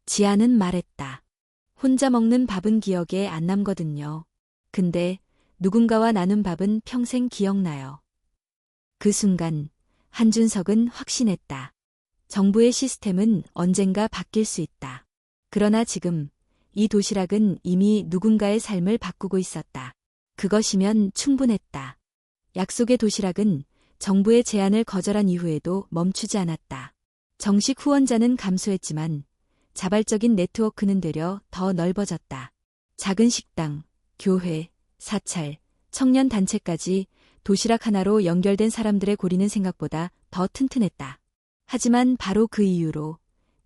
A: 지아는 말했다. 혼자 먹는 밥은 기억에 안 남거든요. 근데 누군가와 나눈 밥은 평생 기억나요. 그 순간 한준석은 확신했다. 정부의 시스템은 언젠가 바뀔 수 있다. 그러나 지금 이 도시락은 이미 누군가의 삶을 바꾸고 있었다. 그것이면 충분했다. 약속의 도시락은 정부의 제안을 거절한 이후에도 멈추지 않았다. 정식 후원자는 감소했지만 자발적인 네트워크는 되려 더 넓어졌다. 작은 식당, 교회, 사찰, 청년 단체까지 도시락 하나로 연결된 사람들의 고리는 생각보다 더 튼튼했다. 하지만 바로 그 이유로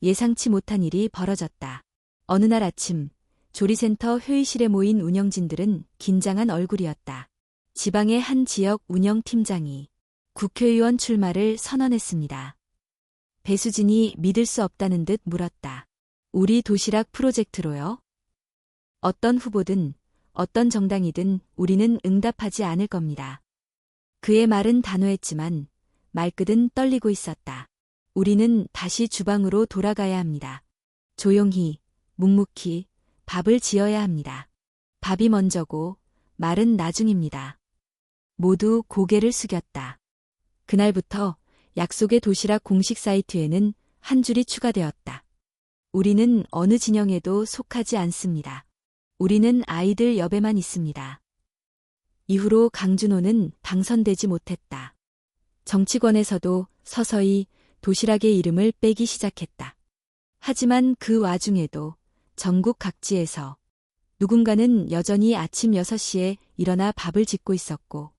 A: 예상치 못한 일이 벌어졌다. 어느 날 아침, 조리센터 회의실에 모인 운영진들은 긴장한 얼굴이었다. 지방의 한 지역 운영팀장이 국회의원 출마를 선언했습니다. 배수진이 믿을 수 없다는 듯 물었다. 우리 도시락 프로젝트로요? 어떤 후보든 어떤 정당이든 우리는 응답하지 않을 겁니다. 그의 말은 단호했지만 말끝은 떨리고 있었다. 우리는 다시 주방으로 돌아가야 합니다. 조용히, 묵묵히 밥을 지어야 합니다. 밥이 먼저고 말은 나중입니다. 모두 고개를 숙였다. 그날부터 약속의 도시락 공식 사이트에는 한 줄이 추가되었다. 우리는 어느 진영에도 속하지 않습니다. 우리는 아이들 옆에만 있습니다. 이후로 강준호는 당선되지 못했다. 정치권에서도 서서히 도시락의 이름을 빼기 시작했다. 하지만 그 와중에도 전국 각지에서 누군가는 여전히 아침 6시에 일어나 밥을 짓고 있었고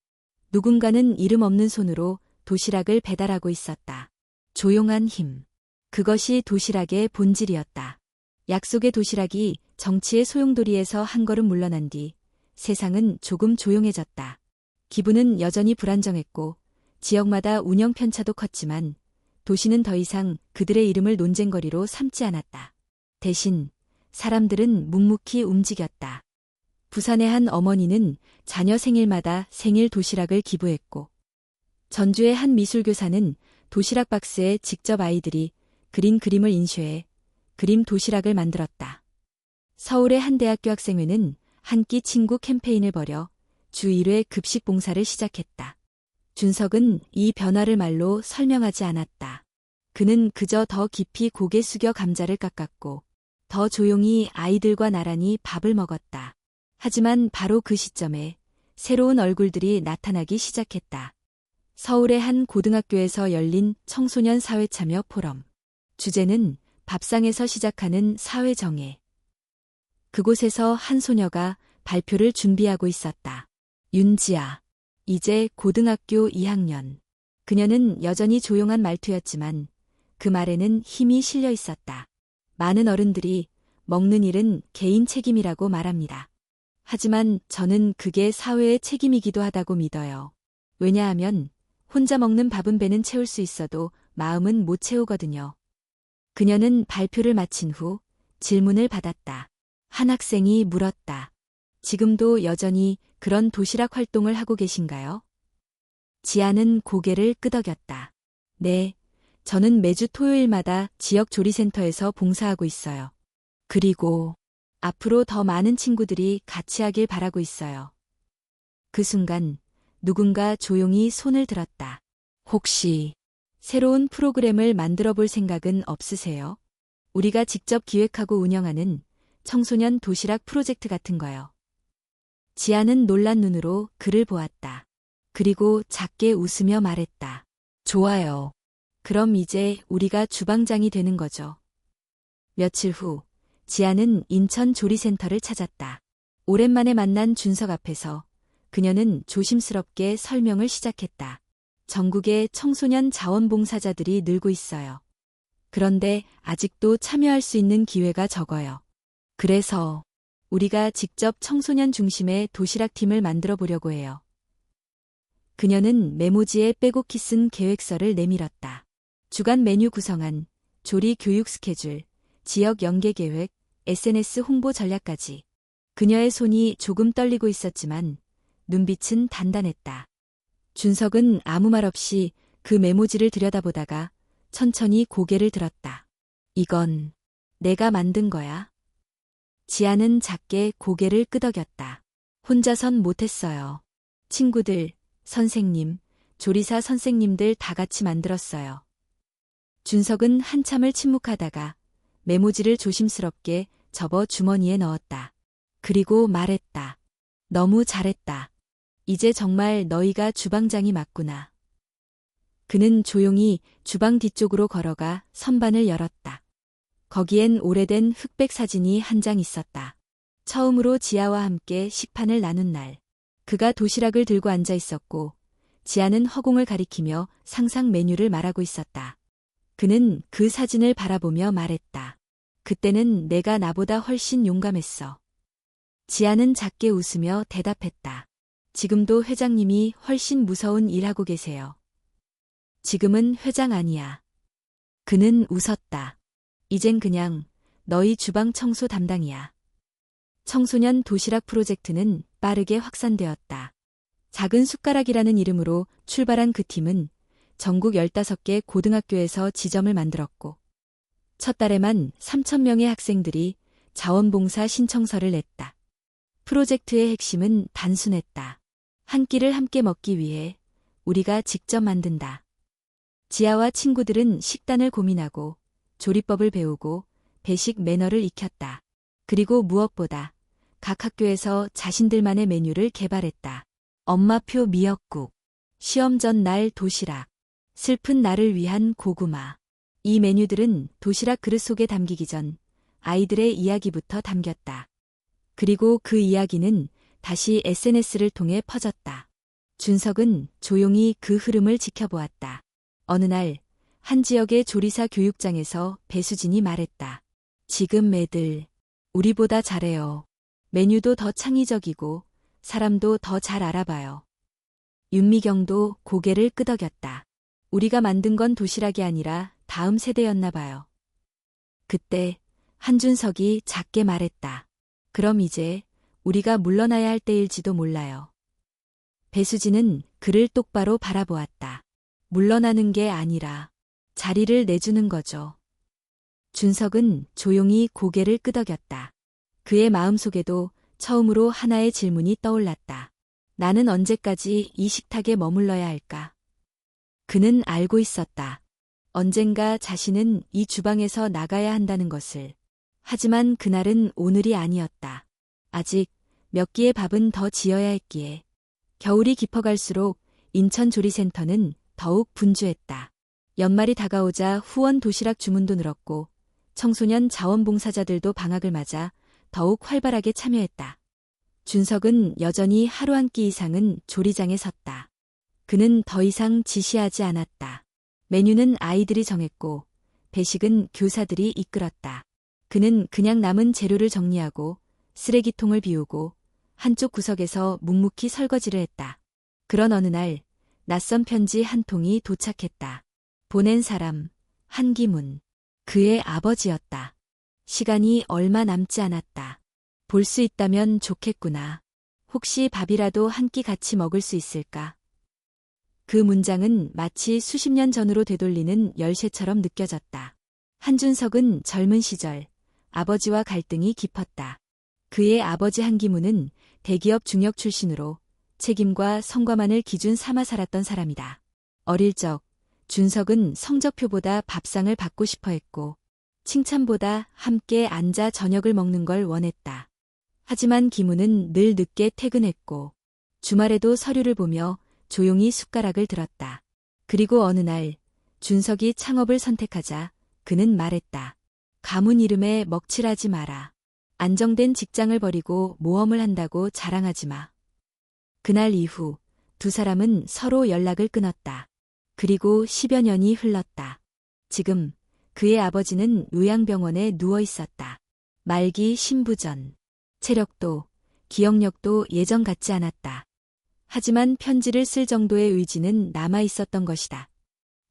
A: 누군가는 이름 없는 손으로 도시락을 배달하고 있었다. 조용한 힘. 그것이 도시락의 본질이었다. 약속의 도시락이 정치의 소용돌이에서 한 걸음 물러난 뒤 세상은 조금 조용해졌다. 기분은 여전히 불안정했고 지역마다 운영 편차도 컸지만 도시는 더 이상 그들의 이름을 논쟁거리로 삼지 않았다. 대신 사람들은 묵묵히 움직였다. 부산의 한 어머니는 자녀 생일마다 생일 도시락을 기부했고 전주의 한 미술교사는 도시락 박스에 직접 아이들이 그린 그림을 인쇄해 그림 도시락을 만들었다. 서울의 한 대학교 학생회는 한 끼 친구 캠페인을 벌여 주 1회 급식 봉사를 시작했다. 준석은 이 변화를 말로 설명하지 않았다. 그는 그저 더 깊이 고개 숙여 감자를 깎았고 더 조용히 아이들과 나란히 밥을 먹었다. 하지만 바로 그 시점에 새로운 얼굴들이 나타나기 시작했다. 서울의 한 고등학교에서 열린 청소년 사회참여 포럼. 주제는 밥상에서 시작하는 사회정의. 그곳에서 한 소녀가 발표를 준비하고 있었다. 윤지아. 이제 고등학교 2학년. 그녀는 여전히 조용한 말투였지만 그 말에는 힘이 실려 있었다. 많은 어른들이 먹는 일은 개인 책임이라고 말합니다. 하지만 저는 그게 사회의 책임이기도 하다고 믿어요. 왜냐하면 혼자 먹는 밥은 배는 채울 수 있어도 마음은 못 채우거든요. 그녀는 발표를 마친 후 질문을 받았다. 한 학생이 물었다. 지금도 여전히 그런 도시락 활동을 하고 계신가요? 지아는 고개를 끄덕였다. 네, 저는 매주 토요일마다 지역 조리센터에서 봉사하고 있어요. 그리고 앞으로 더 많은 친구들이 같이 하길 바라고 있어요. 그 순간 누군가 조용히 손을 들었다. 혹시 새로운 프로그램을 만들어 볼 생각은 없으세요? 우리가 직접 기획하고 운영하는 청소년 도시락 프로젝트 같은 거요. 지아는 놀란 눈으로 그를 보았다. 그리고 작게 웃으며 말했다. 좋아요. 그럼 이제 우리가 주방장이 되는 거죠. 며칠 후 지아는 인천 조리센터를 찾았다. 오랜만에 만난 준석 앞에서 그녀는 조심스럽게 설명을 시작했다. 전국의 청소년 자원봉사자들이 늘고 있어요. 그런데 아직도 참여할 수 있는 기회가 적어요. 그래서 우리가 직접 청소년 중심의 도시락팀을 만들어 보려고 해요. 그녀는 메모지에 빼곡히 쓴 계획서를 내밀었다. 주간 메뉴 구성안, 조리 교육 스케줄, 지역 연계 계획, SNS 홍보 전략까지. 그녀의 손이 조금 떨리고 있었지만 눈빛은 단단했다. 준석은 아무 말 없이 그 메모지를 들여다보다가 천천히 고개를 들었다. 이건 내가 만든 거야. 지아는 작게 고개를 끄덕였다. 혼자선 못했어요. 친구들, 선생님, 조리사 선생님들 다 같이 만들었어요. 준석은 한참을 침묵하다가 메모지를 조심스럽게 접어 주머니에 넣었다. 그리고 말했다. 너무 잘했다. 이제 정말 너희가 주방장이 맞구나. 그는 조용히 주방 뒤쪽으로 걸어가 선반을 열었다. 거기엔 오래된 흑백 사진이 한 장 있었다. 처음으로 지아와 함께 식판을 나눈 날. 그가 도시락을 들고 앉아 있었고 지아는 허공을 가리키며 상상 메뉴를 말하고 있었다. 그는 그 사진을 바라보며 말했다. 그때는 내가 나보다 훨씬 용감했어. 지아는 작게 웃으며 대답했다. 지금도 회장님이 훨씬 무서운 일하고 계세요. 지금은 회장 아니야. 그는 웃었다. 이젠 그냥 너희 주방 청소 담당이야. 청소년 도시락 프로젝트는 빠르게 확산되었다. 작은 숟가락이라는 이름으로 출발한 그 팀은 전국 15개 고등학교에서 지점을 만들었고 첫 달에만 3,000명의 학생들이 자원봉사 신청서를 냈다. 프로젝트의 핵심은 단순했다. 한 끼를 함께 먹기 위해 우리가 직접 만든다. 지아와 친구들은 식단을 고민하고 조리법을 배우고 배식 매너를 익혔다. 그리고 무엇보다 각 학교에서 자신들만의 메뉴를 개발했다. 엄마표 미역국, 시험 전 날 도시락, 슬픈 나를 위한 고구마. 이 메뉴들은 도시락 그릇 속에 담기기 전 아이들의 이야기부터 담겼다. 그리고 그 이야기는 다시 SNS를 통해 퍼졌다. 준석은 조용히 그 흐름을 지켜보았다. 어느 날 한 지역의 조리사 교육장에서 배수진이 말했다. 지금 애들 우리보다 잘해요. 메뉴도 더 창의적이고 사람도 더 잘 알아봐요. 윤미경도 고개를 끄덕였다. 우리가 만든 건 도시락이 아니라 다음 세대였나 봐요. 그때 한준석이 작게 말했다. 그럼 이제 우리가 물러나야 할 때일지도 몰라요. 배수진은 그를 똑바로 바라보았다. 물러나는 게 아니라 자리를 내주는 거죠. 준석은 조용히 고개를 끄덕였다. 그의 마음속에도 처음으로 하나의 질문이 떠올랐다. 나는 언제까지 이 식탁에 머물러야 할까? 그는 알고 있었다. 언젠가 자신은 이 주방에서 나가야 한다는 것을. 하지만 그날은 오늘이 아니었다. 아직 몇 끼의 밥은 더 지어야 했기에. 겨울이 깊어갈수록 인천조리센터는 더욱 분주했다. 연말이 다가오자 후원 도시락 주문도 늘었고 청소년 자원봉사자들도 방학을 맞아 더욱 활발하게 참여했다. 준석은 여전히 하루 한 끼 이상은 조리장에 섰다. 그는 더 이상 지시하지 않았다. 메뉴는 아이들이 정했고 배식은 교사들이 이끌었다. 그는 그냥 남은 재료를 정리하고 쓰레기통을 비우고 한쪽 구석에서 묵묵히 설거지를 했다. 그런 어느 날 낯선 편지 한 통이 도착했다. 보낸 사람 한기문. 그의 아버지였다. 시간이 얼마 남지 않았다. 볼 수 있다면 좋겠구나. 혹시 밥이라도 한 끼 같이 먹을 수 있을까? 그 문장은 마치 수십 년 전으로 되돌리는 열쇠처럼 느껴졌다. 한준석은 젊은 시절 아버지와 갈등이 깊었다. 그의 아버지 한기문은 대기업 중역 출신으로 책임과 성과만을 기준 삼아 살았던 사람이다. 어릴 적 준석은 성적표보다 밥상을 받고 싶어 했고 칭찬보다 함께 앉아 저녁을 먹는 걸 원했다. 하지만 기문은 늘 늦게 퇴근했고 주말에도 서류를 보며 조용히 숟가락을 들었다. 그리고 어느 날 준석이 창업을 선택하자 그는 말했다. 가문 이름에 먹칠하지 마라. 안정된 직장을 버리고 모험을 한다고 자랑하지 마. 그날 이후 두 사람은 서로 연락을 끊었다. 그리고 10여 년이 흘렀다. 지금 그의 아버지는 요양병원에 누워 있었다. 말기 신부전. 체력도 기억력도 예전 같지 않았다. 하지만 편지를 쓸 정도의 의지는 남아 있었던 것이다.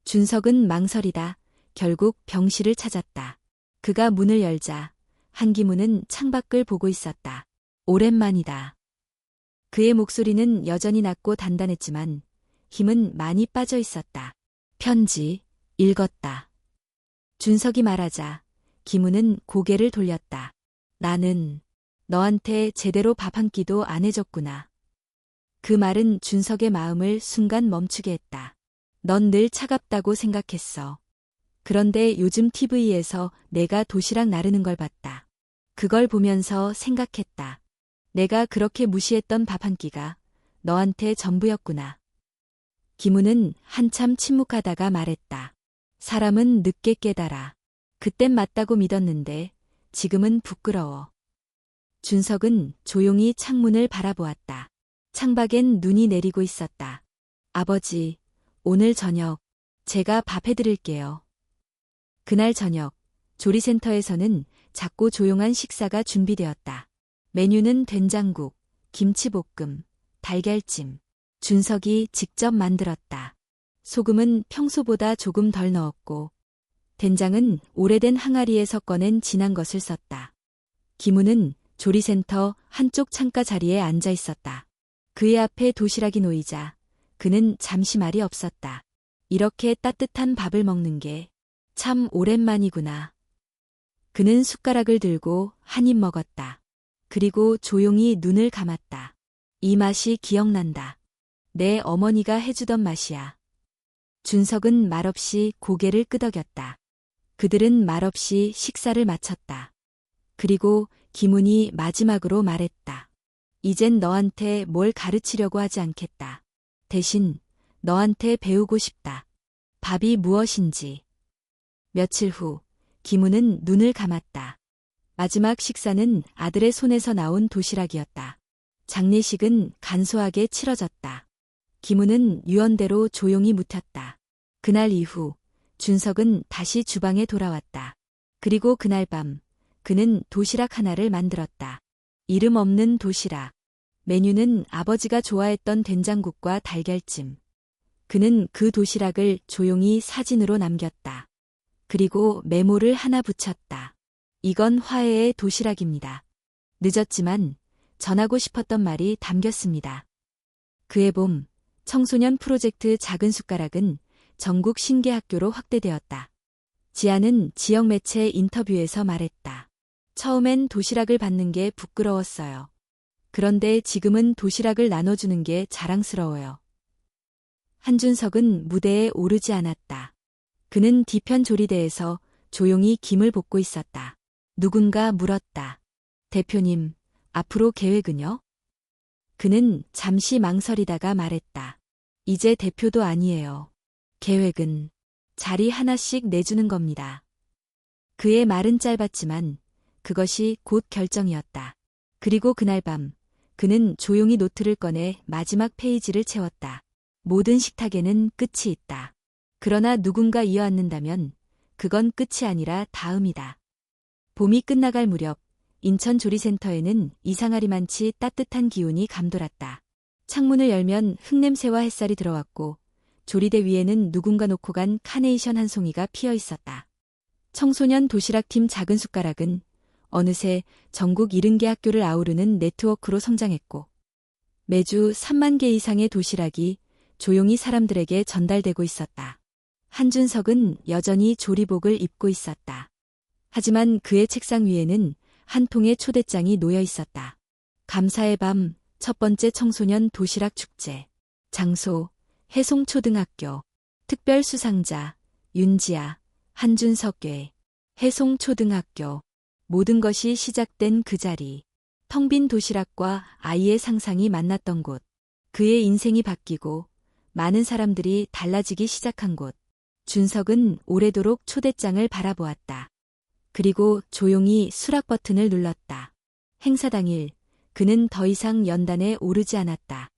A: 준석은 망설이다 결국 병실을 찾았다. 그가 문을 열자 한기문은 창밖을 보고 있었다. 오랜만이다. 그의 목소리는 여전히 낮고 단단했지만 힘은 많이 빠져 있었다. 편지 읽었다. 준석이 말하자 기문은 고개를 돌렸다. 나는 너한테 제대로 밥 한 끼도 안 해줬구나. 그 말은 준석의 마음을 순간 멈추게 했다. 넌 늘 차갑다고 생각했어. 그런데 요즘 TV에서 내가 도시락 나르는 걸 봤다. 그걸 보면서 생각했다. 내가 그렇게 무시했던 밥 한 끼가 너한테 전부였구나. 기문은 한참 침묵하다가 말했다. 사람은 늦게 깨달아. 그땐 맞다고 믿었는데 지금은 부끄러워. 준석은 조용히 창문을 바라보았다. 창밖엔 눈이 내리고 있었다. 아버지, 오늘 저녁 제가 밥 해드릴게요. 그날 저녁 조리센터에서는 작고 조용한 식사가 준비되었다. 메뉴는 된장국, 김치볶음, 달걀찜. 준석이 직접 만들었다. 소금은 평소보다 조금 덜 넣었고 된장은 오래된 항아리에서 꺼낸 진한 것을 썼다. 기문은 조리센터 한쪽 창가 자리에 앉아 있었다. 그의 앞에 도시락이 놓이자 그는 잠시 말이 없었다. 이렇게 따뜻한 밥을 먹는 게 참 오랜만이구나. 그는 숟가락을 들고 한 입 먹었다. 그리고 조용히 눈을 감았다. 이 맛이 기억난다. 내 어머니가 해주던 맛이야. 준석은 말없이 고개를 끄덕였다. 그들은 말없이 식사를 마쳤다. 그리고 기문이 마지막으로 말했다. 이젠 너한테 뭘 가르치려고 하지 않겠다. 대신 너한테 배우고 싶다. 밥이 무엇인지. 며칠 후 기문은 눈을 감았다. 마지막 식사는 아들의 손에서 나온 도시락이었다. 장례식은 간소하게 치러졌다. 김우는 유언대로 조용히 묵혔다. 그날 이후 준석은 다시 주방에 돌아왔다. 그리고 그날 밤 그는 도시락 하나를 만들었다. 이름 없는 도시락. 메뉴는 아버지가 좋아했던 된장국과 달걀찜. 그는 그 도시락을 조용히 사진으로 남겼다. 그리고 메모를 하나 붙였다. 이건 화해의 도시락입니다. 늦었지만 전하고 싶었던 말이 담겼습니다. 그해 봄 청소년 프로젝트 작은 숟가락은 전국 신계학교로 확대되었다. 지아는 지역 매체 인터뷰에서 말했다. 처음엔 도시락을 받는 게 부끄러웠어요. 그런데 지금은 도시락을 나눠주는 게 자랑스러워요. 한준석은 무대에 오르지 않았다. 그는 뒤편 조리대에서 조용히 김을 볶고 있었다. 누군가 물었다. 대표님, 앞으로 계획은요? 그는 잠시 망설이다가 말했다. 이제 대표도 아니에요. 계획은 자리 하나씩 내주는 겁니다. 그의 말은 짧았지만 그것이 곧 결정이었다. 그리고 그날 밤 그는 조용히 노트를 꺼내 마지막 페이지를 채웠다. 모든 식탁에는 끝이 있다. 그러나 누군가 이어앉는다면 그건 끝이 아니라 다음이다. 봄이 끝나갈 무렵 인천 조리센터에는 이상하리만치 따뜻한 기운이 감돌았다. 창문을 열면 흙냄새와 햇살이 들어왔고 조리대 위에는 누군가 놓고 간 카네이션 한 송이가 피어 있었다. 청소년 도시락팀 작은 숟가락은 어느새 전국 70개 학교를 아우르는 네트워크로 성장했고 매주 3만 개 이상의 도시락이 조용히 사람들에게 전달되고 있었다. 한준석은 여전히 조리복을 입고 있었다. 하지만 그의 책상 위에는 한 통의 초대장이 놓여 있었다. 감사의 밤 첫 번째 청소년 도시락 축제. 장소 해송초등학교. 특별 수상자 윤지아, 한준석괴. 해송초등학교. 모든 것이 시작된 그 자리. 텅 빈 도시락과 아이의 상상이 만났던 곳. 그의 인생이 바뀌고 많은 사람들이 달라지기 시작한 곳. 준석은 오래도록 초대장을 바라보았다. 그리고 조용히 수락 버튼을 눌렀다. 행사 당일 그는 더 이상 연단에 오르지 않았다.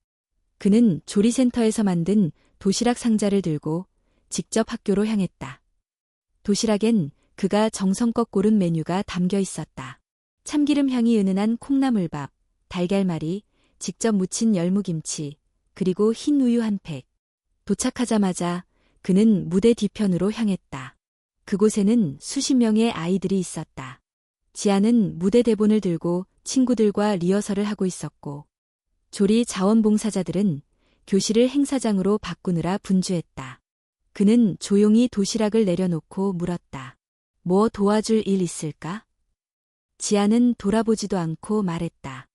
A: 그는 조리센터에서 만든 도시락 상자를 들고 직접 학교로 향했다. 도시락엔 그가 정성껏 고른 메뉴가 담겨 있었다. 참기름 향이 은은한 콩나물밥, 달걀말이, 직접 무친 열무김치, 그리고 흰 우유 한 팩. 도착하자마자 그는 무대 뒤편으로 향했다. 그곳에는 수십 명의 아이들이 있었다. 지아는 무대 대본을 들고 친구들과 리허설을 하고 있었고 조리 자원봉사자들은 교실을 행사장으로 바꾸느라 분주했다. 그는 조용히 도시락을 내려놓고 물었다. 뭐 도와줄 일 있을까? 지아는 돌아보지도 않고 말했다.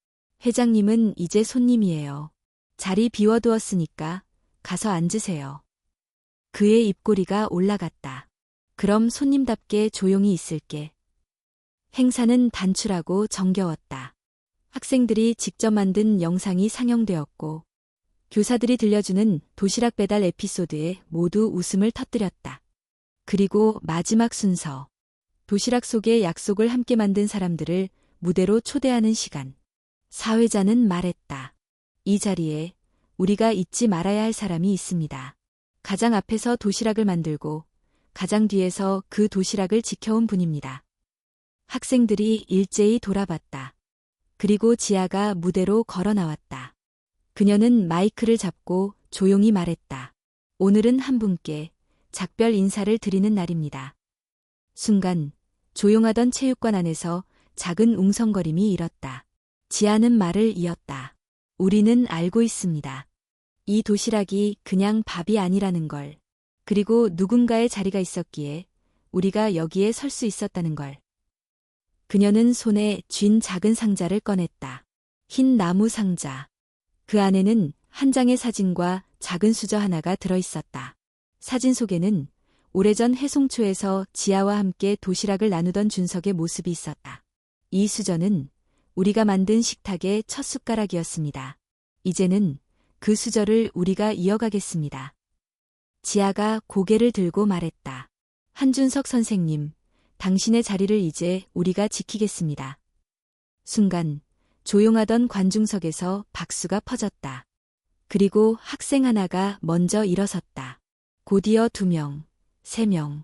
A: 회장님은 이제 손님이에요. 자리 비워두었으니까 가서 앉으세요. 그의 입꼬리가 올라갔다. 그럼 손님답게 조용히 있을게. 행사는 단출하고 정겨웠다. 학생들이 직접 만든 영상이 상영되었고 교사들이 들려주는 도시락 배달 에피소드에 모두 웃음을 터뜨렸다. 그리고 마지막 순서. 도시락 속의 약속을 함께 만든 사람들을 무대로 초대하는 시간. 사회자는 말했다. 이 자리에 우리가 잊지 말아야 할 사람이 있습니다. 가장 앞에서 도시락을 만들고 가장 뒤에서 그 도시락을 지켜온 분입니다. 학생들이 일제히 돌아봤다. 그리고 지아가 무대로 걸어 나왔다. 그녀는 마이크를 잡고 조용히 말했다. 오늘은 한 분께 작별 인사를 드리는 날입니다. 순간 조용하던 체육관 안에서 작은 웅성거림이 일었다. 지아는 말을 이었다. 우리는 알고 있습니다. 이 도시락이 그냥 밥이 아니라는 걸. 그리고 누군가의 자리가 있었기에 우리가 여기에 설 수 있었다는 걸. 그녀는 손에 쥔 작은 상자를 꺼냈다. 흰 나무 상자. 그 안에는 한 장의 사진과 작은 수저 하나가 들어있었다. 사진 속에는 오래전 해송초에서 지아와 함께 도시락을 나누던 준석의 모습이 있었다. 이 수저는 우리가 만든 식탁의 첫 숟가락이었습니다. 이제는 그 수저를 우리가 이어가겠습니다. 지아가 고개를 들고 말했다. 한준석 선생님, 당신의 자리를 이제 우리가 지키겠습니다. 순간 조용하던 관중석에서 박수가 퍼졌다. 그리고 학생 하나가 먼저 일어섰다. 곧이어 2명, 3명.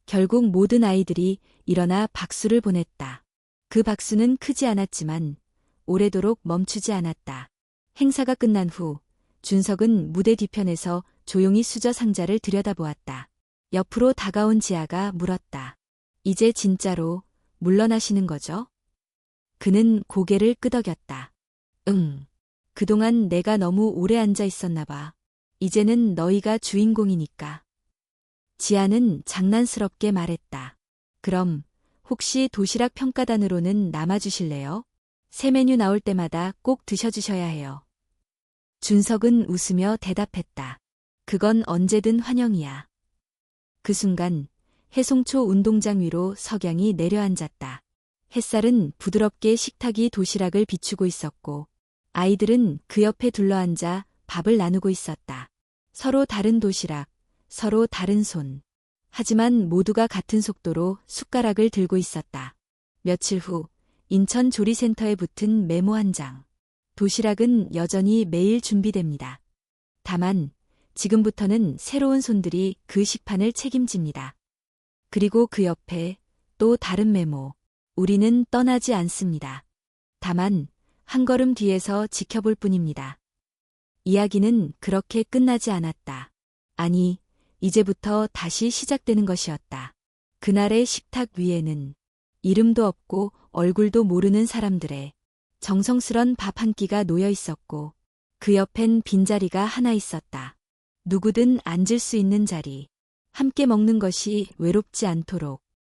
A: 결국 모든 아이들이 일어나 박수를 보냈다. 그 박수는 크지 않았지만 오래도록 멈추지 않았다. 행사가 끝난 후 준석은 무대 뒤편에서 조용히 수저 상자를 들여다보았다. 옆으로 다가온 지아가 물었다. 이제 진짜로 물러나시는 거죠? 그는 고개를 끄덕였다. 응. 그동안 내가 너무 오래 앉아 있었나 봐. 이제는 너희가 주인공이니까. 지아는 장난스럽게 말했다. 그럼 혹시 도시락 평가단으로는 남아주실래요? 새 메뉴 나올 때마다 꼭 드셔주셔야 해요. 준석은 웃으며 대답했다. 그건 언제든 환영이야. 그 순간 해송초 운동장 위로 석양이 내려앉았다. 햇살은 부드럽게 식탁이 도시락을 비추고 있었고 아이들은 그 옆에 둘러앉아 밥을 나누고 있었다. 서로 다른 도시락, 서로 다른 손. 하지만 모두가 같은 속도로 숟가락을 들고 있었다. 며칠 후 인천 조리센터에 붙은 메모 한 장. 도시락은 여전히 매일 준비됩니다. 다만 지금부터는 새로운 손들이 그 식판을 책임집니다. 그리고 그 옆에 또 다른 메모. 우리는 떠나지 않습니다. 다만 한 걸음 뒤에서 지켜볼 뿐입니다. 이야기는 그렇게 끝나지 않았다. 아니, 이제부터 다시 시작되는 것이었다. 그날의 식탁 위에는 이름도 없고 얼굴도 모르는 사람들의 정성스런 밥 한 끼가 놓여 있었고 그 옆엔 빈자리가 하나 있었다. 누구든 앉을 수 있는 자리. 함께 먹는 것이 외롭지 않도록.